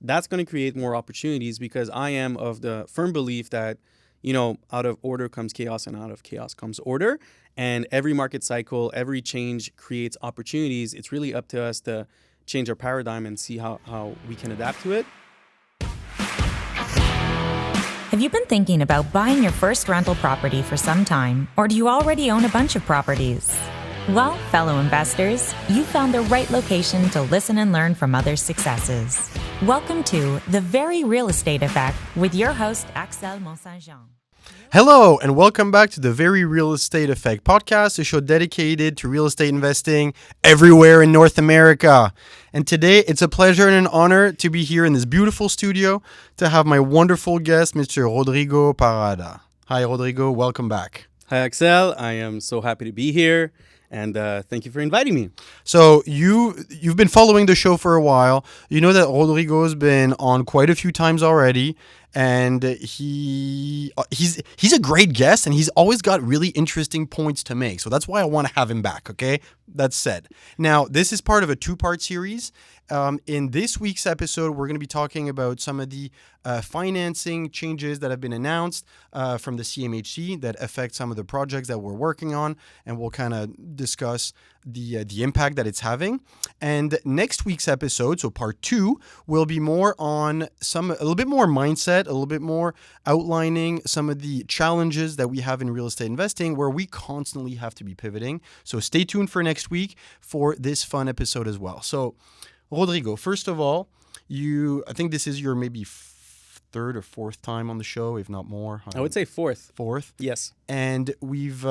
that's going to create more opportunities, because I am of the firm belief that, out of order comes chaos, and out of chaos comes order. And every market cycle, every change creates opportunities. It's really up to us to change our paradigm and see how we can adapt to it. Have you been thinking about buying your first rental property for some time, or do you already own a bunch of properties? Well, fellow investors, you found the right location to listen and learn from others' successes. Welcome to The Very Real Estate Effect with your host, Axel Mont-Saint-Jean. Hello, and welcome back to the Very Real Estate Effect podcast, a show dedicated to real estate investing everywhere in North America. And today, it's a pleasure and an honor to be here in this beautiful studio to have my wonderful guest, Mr. Rodrigo Parada. Hi, Rodrigo. Welcome back. Hi, Axel. I am so happy to be here. And thank you for inviting me. So you've been following the show for a while. You know that Rodrigo's been on quite a few times already, and he's a great guest, and he's always got really interesting points to make. So that's why I want to have him back. Okay, that's said. Now this is part of a two-part series. In this week's episode, we're going to be talking about some of the financing changes that have been announced from the CMHC that affect some of the projects that we're working on, and we'll kind of discuss the impact that it's having. And next week's episode, so part 2, will be more on a little bit more mindset, a little bit more outlining some of the challenges that we have in real estate investing, where we constantly have to be pivoting. So stay tuned for next week for this fun episode as well. So Rodrigo, first of all, I think this is your maybe third or fourth time on the show, if not more. I would say fourth. Fourth? Yes. And we've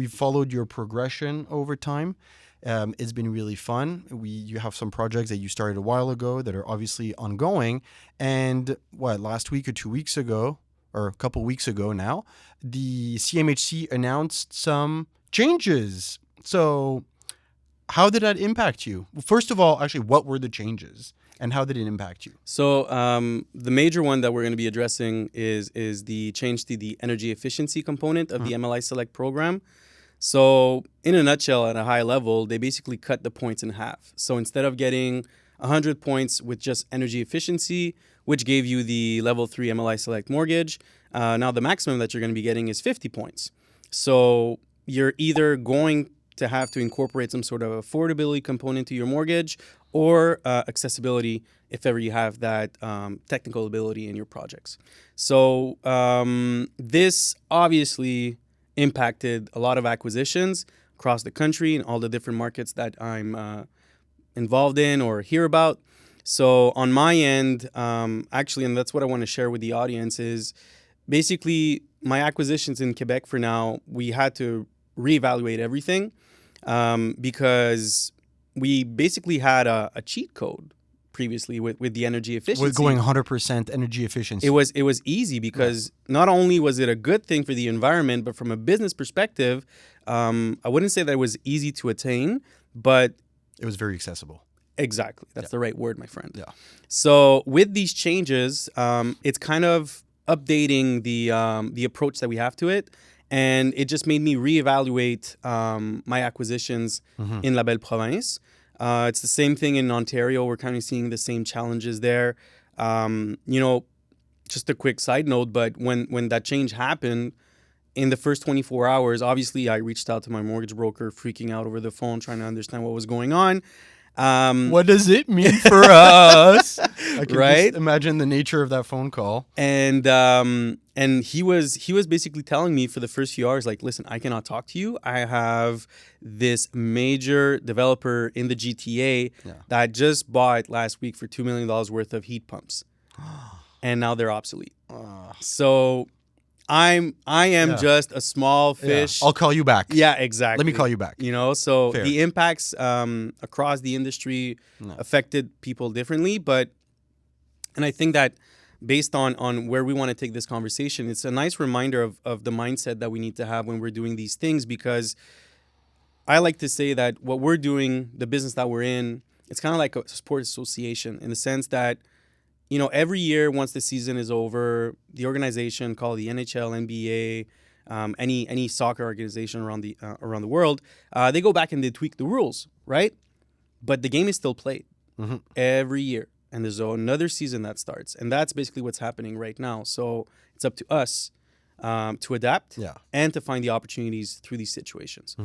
followed your progression over time. It's been really fun. You have some projects that you started a while ago that are obviously ongoing. And last week or 2 weeks ago, or a couple weeks ago now, the CMHC announced some changes. So how did that impact you? First of all, actually, what were the changes and how did it impact you? So the major one that we're going to be addressing is the change to the energy efficiency component of the MLI Select program. So in a nutshell, at a high level, they basically cut the points in half. So instead of getting 100 points with just energy efficiency, which gave you the level 3 MLI Select mortgage, now the maximum that you're going to be getting is 50 points. So you're either going to have to incorporate some sort of affordability component to your mortgage or accessibility if ever you have that technical ability in your projects. So this obviously impacted a lot of acquisitions across the country and all the different markets that I'm involved in or hear about. So on my end, actually, and that's what I want to share with the audience, is basically my acquisitions in Quebec for now, we had to reevaluate everything. Because we basically had a cheat code previously with the energy efficiency. We're going 100% energy efficiency. It was easy because not only was it a good thing for the environment, but from a business perspective, I wouldn't say that it was easy to attain, but it was very accessible. Exactly. That's the right word, my friend. Yeah. So with these changes, it's kind of updating the approach that we have to it. And it just made me reevaluate my acquisitions in La Belle Province. It's the same thing in Ontario. We're kind of seeing the same challenges there. Just a quick side note, but when that change happened, in the first 24 hours, obviously I reached out to my mortgage broker, freaking out over the phone, trying to understand what was going on. What does it mean for us? I can right? just imagine the nature of that phone call. And he was basically telling me for the first few hours, like, listen, I cannot talk to you. I have this major developer in the GTA that just bought last week for $2 million worth of heat pumps, and now they're obsolete. So I am just a small fish. Yeah. I'll call you back. Yeah, exactly. Let me call you back. So Fair. the impacts across the industry affected people differently, and I think that based on where we want to take this conversation, it's a nice reminder of the mindset that we need to have when we're doing these things, because I like to say that what we're doing, the business that we're in, it's kind of like a sports association in the sense that, every year once the season is over, the organization called the NHL, NBA, any soccer organization around the world, they go back and they tweak the rules, right? But the game is still played every year. and there's another season that starts. And that's basically what's happening right now. So it's up to us to adapt and to find the opportunities through these situations.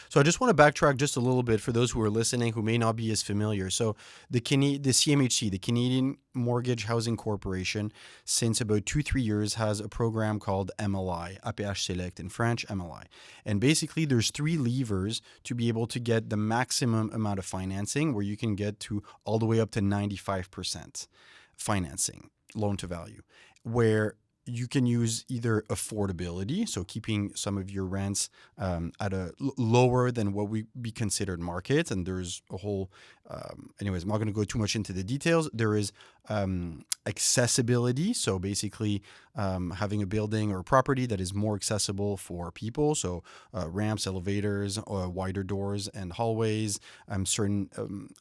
So I just want to backtrack just a little bit for those who are listening who may not be as familiar. So the CMHC, the Canadian Mortgage Housing Corporation, since about 2-3 years has a program called MLI, MLI Select in French, MLI. And basically there's 3 levers to be able to get the maximum amount of financing, where you can get to all the way up to 95% financing, loan to value, where you can use either affordability, so keeping some of your rents at a lower than what would be considered market. And there's a whole, anyways, I'm not going to go too much into the details. There is accessibility, so basically having a building or a property that is more accessible for people. So ramps, elevators, wider doors and hallways, certain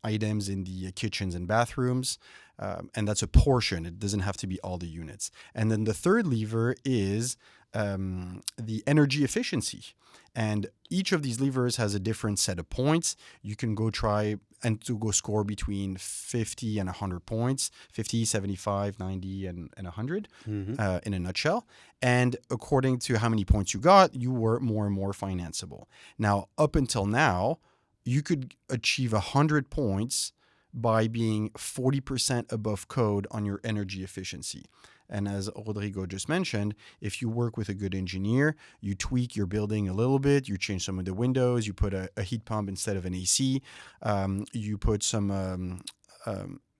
items in the kitchens and bathrooms. And that's a portion. It doesn't have to be all the units. And then the third lever is the energy efficiency. And each of these levers has a different set of points. You can go try and to go score between 50 and 100 points, 50, 75, 90, and 100 in a nutshell. And according to how many points you got, you were more and more financeable. Now, up until now, you could achieve 100 points by being 40% above code on your energy efficiency. And as Rodrigo just mentioned, if you work with a good engineer, you tweak your building a little bit, you change some of the windows, you put a heat pump instead of an AC, you put some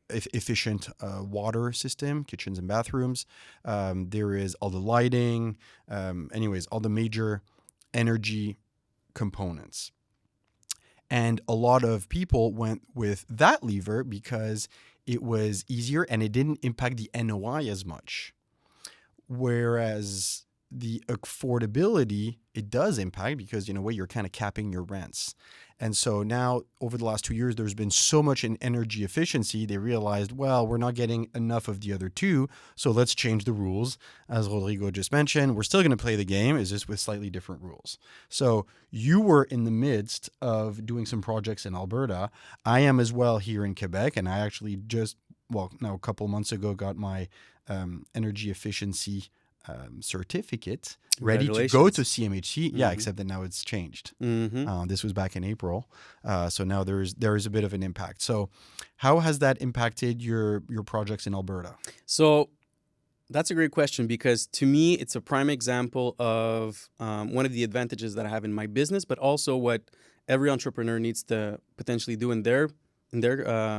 efficient water system, kitchens and bathrooms. There is all the lighting, all the major energy components. And a lot of people went with that lever because it was easier and it didn't impact the NOI as much. Whereas the affordability, it does impact because, in a way, you're kind of capping your rents. And so now, over the last 2 years, there's been so much in energy efficiency, they realized, well, we're not getting enough of the other two, so let's change the rules. As Rodrigo just mentioned, we're still going to play the game, it's just with slightly different rules. So you were in the midst of doing some projects in Alberta. I am as well here in Quebec, and I actually a couple months ago got my energy efficiency certificate ready to go to CMHC. Yeah, except that now it's changed. This was back in April. So now there is a bit of an impact. So how has that impacted your projects in Alberta? So that's a great question, because to me, it's a prime example of one of the advantages that I have in my business, but also what every entrepreneur needs to potentially do in their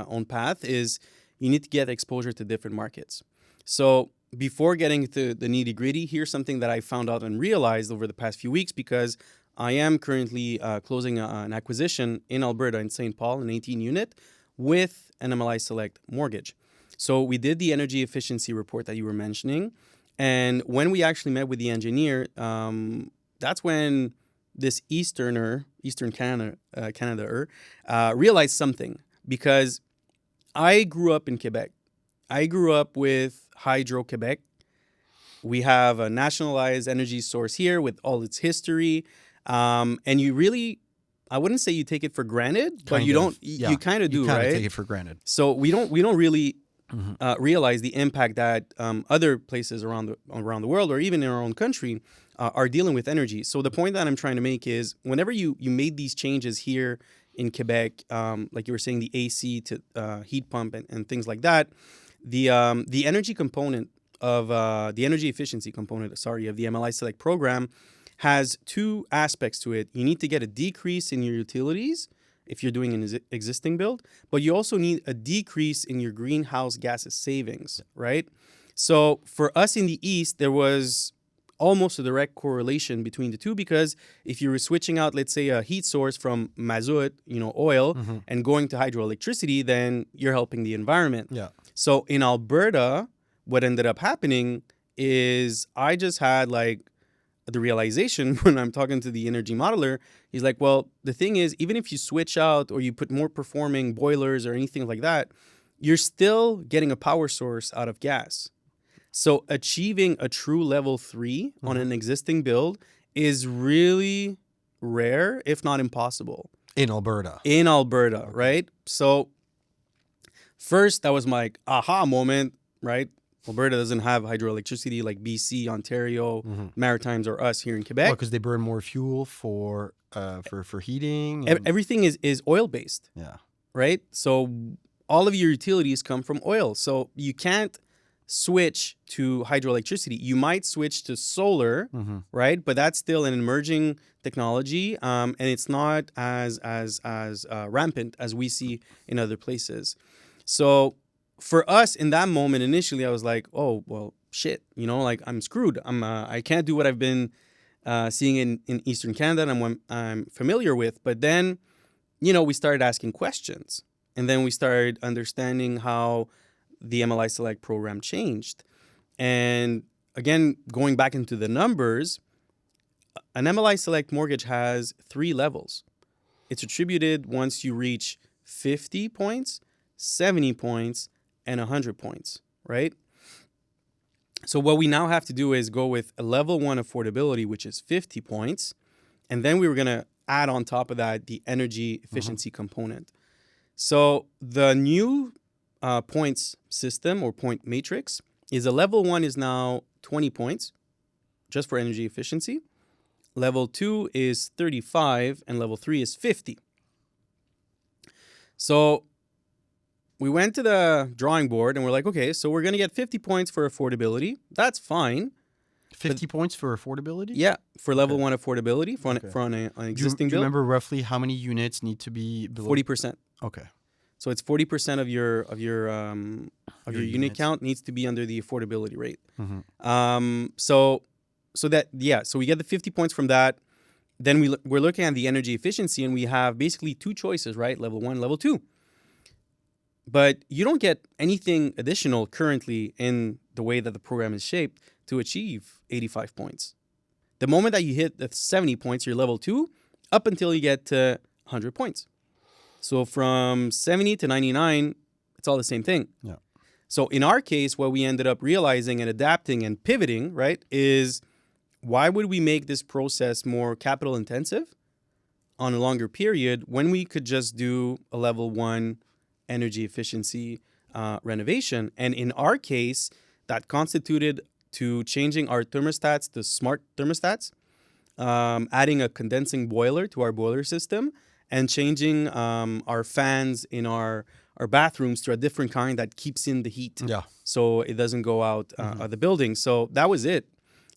own path is you need to get exposure to different markets. So before getting to the nitty gritty, here's something that I found out and realized over the past few weeks, because I am currently closing an acquisition in Alberta, in St. Paul, an 18 unit with an MLI Select mortgage. So we did the energy efficiency report that you were mentioning. And when we actually met with the engineer, that's when this Eastern Canada realized something, because I grew up in Quebec. I grew up with Hydro-Quebec. We have a nationalized energy source here with all its history. And you really, I wouldn't say you take it for granted, but you kind of do, right? You kind of take it for granted. So we don't really realize the impact that other places around the world, or even in our own country, are dealing with energy. So the point that I'm trying to make is, whenever you made these changes here in Quebec, like you were saying, the AC to heat pump and things like that, the energy component of the energy efficiency component, of the MLI Select program has two aspects to it. You need to get a decrease in your utilities if you're doing an existing build, but you also need a decrease in your greenhouse gases savings, right? So for us in the East, there was almost a direct correlation between the two, because if you were switching out, let's say, a heat source from mazout, oil, and going to hydroelectricity, then you're helping the environment. Yeah. So in Alberta, what ended up happening is I just had the realization when I'm talking to the energy modeler. He's like, well, the thing is, even if you switch out or you put more performing boilers or anything like that, you're still getting a power source out of gas. So achieving a true level 3 on an existing build is really rare, if not impossible. In Alberta. In Alberta, okay. Right? So first, that was my aha moment, right? Alberta doesn't have hydroelectricity like BC, Ontario, Maritimes, or us here in Quebec. Because they burn more fuel for heating. Everything is oil based, Yeah. right? So all of your utilities come from oil. So you can't switch to hydroelectricity. You might switch to solar, right? But that's still an emerging technology, and it's not as rampant as we see in other places. So for us in that moment, initially, I was like, oh, well, shit, like I'm screwed. I can't do what I've been seeing in Eastern Canada and what I'm familiar with. But then, we started asking questions. And then we started understanding how the MLI Select program changed. And again, going back into the numbers, an MLI Select mortgage has 3 levels. It's attributed once you reach 50 points, 70 points, and 100 points, right? So what we now have to do is go with a level 1 affordability, which is 50 points. And then we were going to add on top of that the energy efficiency component. So the new points system or point matrix is a level 1 is now 20 points just for energy efficiency. Level 2 is 35 and level 3 is 50. So we went to the drawing board and we're like, okay, so we're going to get 50 points for affordability. That's fine. 50 points for affordability? Yeah, for level 1 affordability for an existing Do you bill. remember roughly how many units need to be below? 40%. Okay. So it's 40% of your unit units. count needs to be under the affordability rate. Mm-hmm. So we get the 50 points from that. Then we're looking at the energy efficiency, and we have basically 2 choices, right? Level 1, level 2. But you don't get anything additional currently in the way that the program is shaped to achieve 85 points. The moment that you hit the 70 points, you're level 2, up until you get to 100 points. So from 70 to 99, it's all the same thing. Yeah. So in our case, what we ended up realizing and adapting and pivoting, right, is why would we make this process more capital intensive on a longer period when we could just do a level 1 energy efficiency renovation? And in our case, that constituted to changing our thermostats to smart thermostats, adding a condensing boiler to our boiler system, and changing our fans in our bathrooms to a different kind that keeps in the heat. Yeah. So it doesn't go out of the building. So that was it.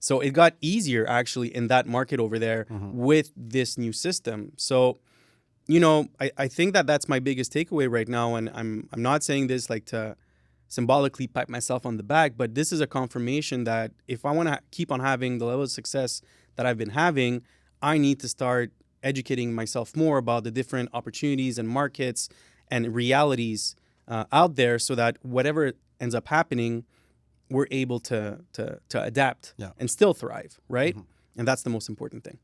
So it got easier actually in that market over there with this new system. So, I think that that's my biggest takeaway right now. And I'm not saying this like to symbolically pat myself on the back, but this is a confirmation that if I want to keep on having the level of success that I've been having, I need to start educating myself more about the different opportunities and markets and realities out there, so that whatever ends up happening, we're able to adapt and still thrive, right? And that's the most important thing.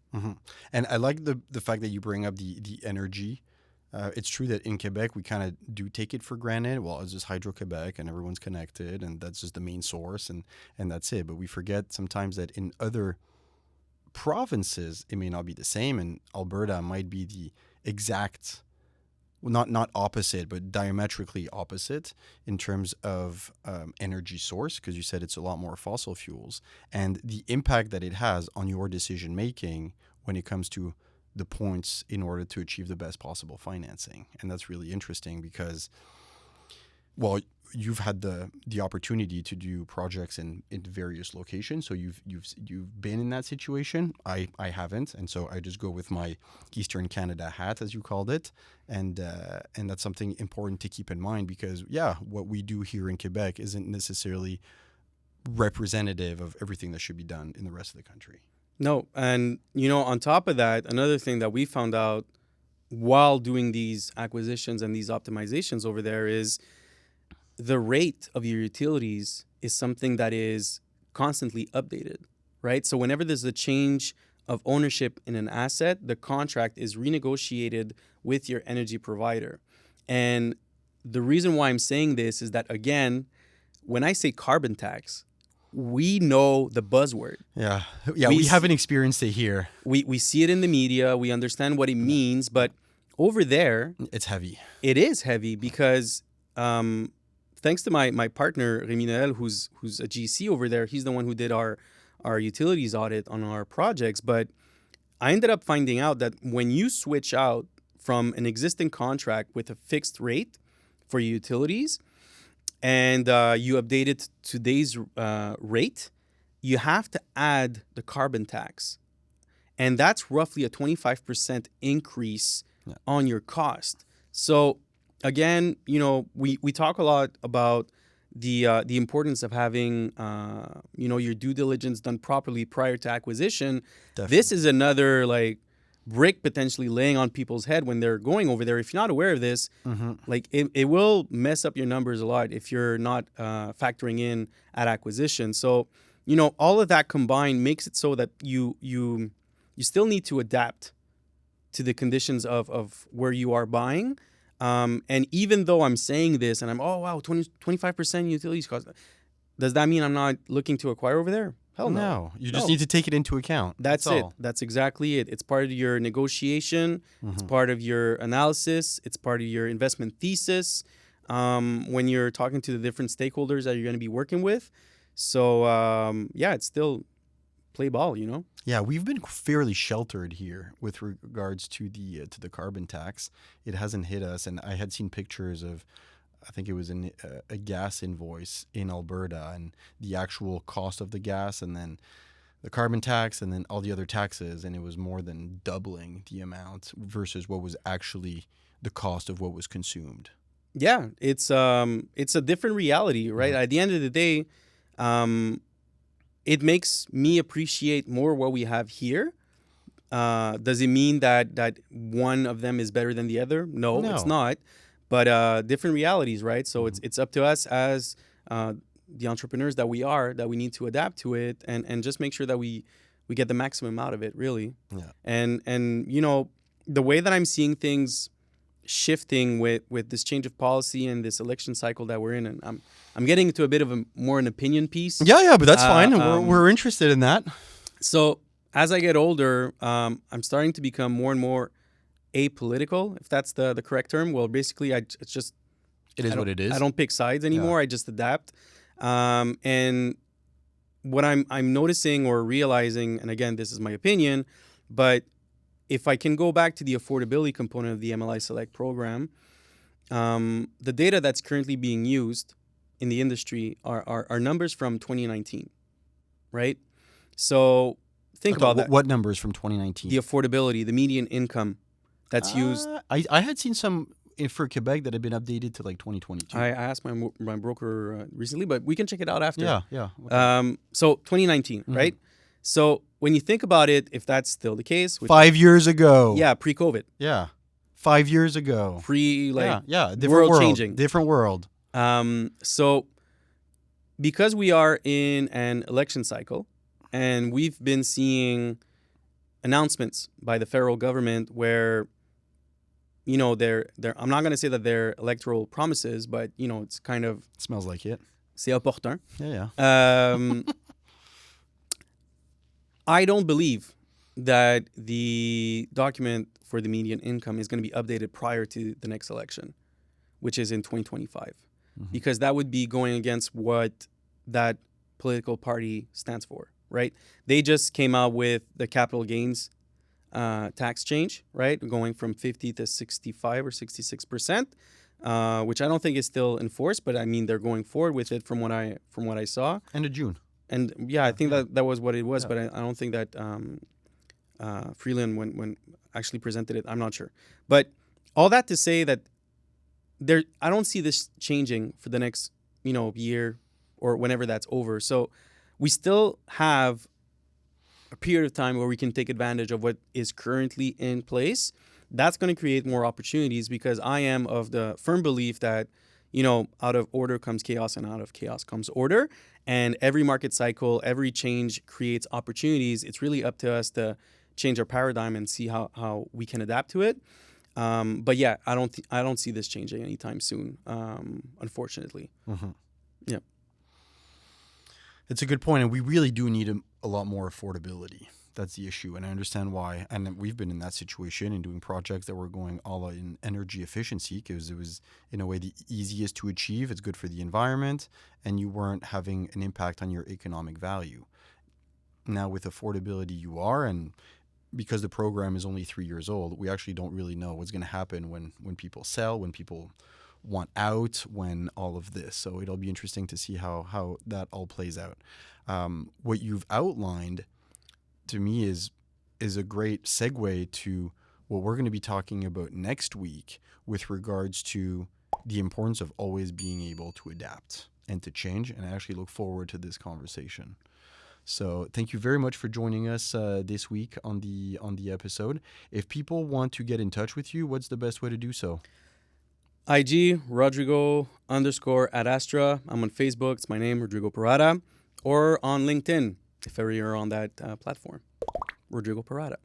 And I like the fact that you bring up the energy. It's true that in Quebec, we kind of do take it for granted. Well, it's just Hydro-Quebec and everyone's connected and that's just the main source and that's it. But we forget sometimes that in other provinces, it may not be the same, and Alberta might be the exact, well, not opposite, but diametrically opposite in terms of energy source, because you said it's a lot more fossil fuels, and the impact that it has on your decision making when it comes to the points in order to achieve the best possible financing. And that's really interesting because, well, you've had the opportunity to do projects in various locations, so you've been in that situation. I haven't, and so I just go with my Eastern Canada hat, as you called it, and that's something important to keep in mind because what we do here in Quebec isn't necessarily representative of everything that should be done in the rest of the country. No, and on top of that, another thing that we found out while doing these acquisitions and these optimizations over there is the rate of your utilities is something that is constantly updated, right? So whenever there's a change of ownership in an asset, the contract is renegotiated with your energy provider. And the reason why I'm saying this is that, again, when I say carbon tax, we know the buzzword. Yeah, we haven't experienced it here. We see it in the media. We understand what it means. But over there, it's heavy. It is heavy because thanks to my partner Rémi Noël, who's a GC over there, he's the one who did our utilities audit on our projects. But I ended up finding out that when you switch out from an existing contract with a fixed rate for your utilities and you update it to today's rate, you have to add the carbon tax. And that's roughly a 25% increase on your cost. So again, we talk a lot about the importance of having your due diligence done properly prior to acquisition. Definitely. This is another brick potentially laying on people's head when they're going over there. If you're not aware of this, it will mess up your numbers a lot if you're not factoring in at acquisition. So all of that combined makes it so that you still need to adapt to the conditions of where you are buying. And even though I'm saying this and I'm, 25% utilities cost, does that mean I'm not looking to acquire over there? Hell no. No, you just need to take it into account. That's it. That's exactly it. It's part of your negotiation. It's part of your analysis. It's part of your investment thesis when you're talking to the different stakeholders that you're going to be working with. So, it's still play ball, Yeah, we've been fairly sheltered here with regards to the carbon tax. It hasn't hit us, and I had seen pictures of, I think it was a gas invoice in Alberta, and the actual cost of the gas, and then the carbon tax, and then all the other taxes, and it was more than doubling the amount versus what was actually the cost of what was consumed. Yeah, it's a different reality, right? At the end of the day, it makes me appreciate more what we have here. Does it mean that one of them is better than the other? No. It's not. But different realities, right? So it's up to us as the entrepreneurs that we are, that we need to adapt to it and just make sure that we get the maximum out of it, really. Yeah. And the way that I'm seeing things shifting with this change of policy and this election cycle that we're in, and I'm getting into a bit of more an opinion piece. Yeah, but that's fine. We're interested in that. So as I get older, I'm starting to become more and more apolitical, if that's the correct term. Well, basically, it is what it is. I don't pick sides anymore. I just adapt. And what I'm noticing or realizing, and again, this is my opinion, but if I can go back to the affordability component of the MLI Select program, the data that's currently being used in the industry are numbers from 2019, right? So think about that. What numbers from 2019? The affordability, the median income that's used. I had seen some for Quebec that had been updated to 2022. I asked my broker recently, but we can check it out after. Yeah. Okay. So 2019, right? So when you think about it, if that's still the case, 5 years ago. Yeah, pre-COVID. Yeah, 5 years ago. Different world changing, different world. So because we are in an election cycle, and we've been seeing announcements by the federal government where, they're I'm not going to say that they're electoral promises, but it's kind of it smells like it. C'est opportun. Yeah. I don't believe that the document for the median income is going to be updated prior to the next election, which is in 2025, because that would be going against what that political party stands for, right? They just came out with the capital gains tax change, right? Going from 50 to 65 or 66%, which I don't think is still enforced, but I mean, they're going forward with it from what I saw. End of June. And I think that was what it was, but I don't think that Freeland when actually presented it, I'm not sure. But all that to say that I don't see this changing for the next year or whenever that's over. So we still have a period of time where we can take advantage of what is currently in place. That's going to create more opportunities, because I am of the firm belief that out of order comes chaos, and out of chaos comes order. And every market cycle, every change creates opportunities. It's really up to us to change our paradigm and see how we can adapt to it. But yeah, I don't see this changing anytime soon, unfortunately. It's a good point, and we really do need a lot more affordability. That's the issue, and I understand why. And we've been in that situation in doing projects that were going all in energy efficiency because it was, in a way, the easiest to achieve. It's good for the environment, and you weren't having an impact on your economic value. Now with affordability, you are, and because the program is only 3 years old, we actually don't really know what's going to happen when people sell, when people want out, when all of this. So it'll be interesting to see how that all plays out. What you've outlined to me is a great segue to what we're going to be talking about next week with regards to the importance of always being able to adapt and to change. And I actually look forward to this conversation. So thank you very much for joining us this week on the episode. If people want to get in touch with you, what's the best way to do so? IG, Rodrigo_@Astra. I'm on Facebook. It's my name, Rodrigo Parada. Or on LinkedIn, if ever you're on that platform, Rodrigo Parada.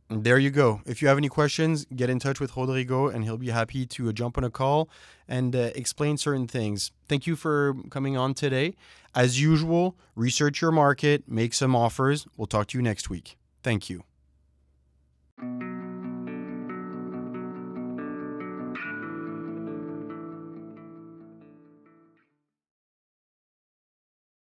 And there you go. If you have any questions, get in touch with Rodrigo, and he'll be happy to jump on a call and explain certain things. Thank you for coming on today. As usual, research your market, make some offers. We'll talk to you next week. Thank you.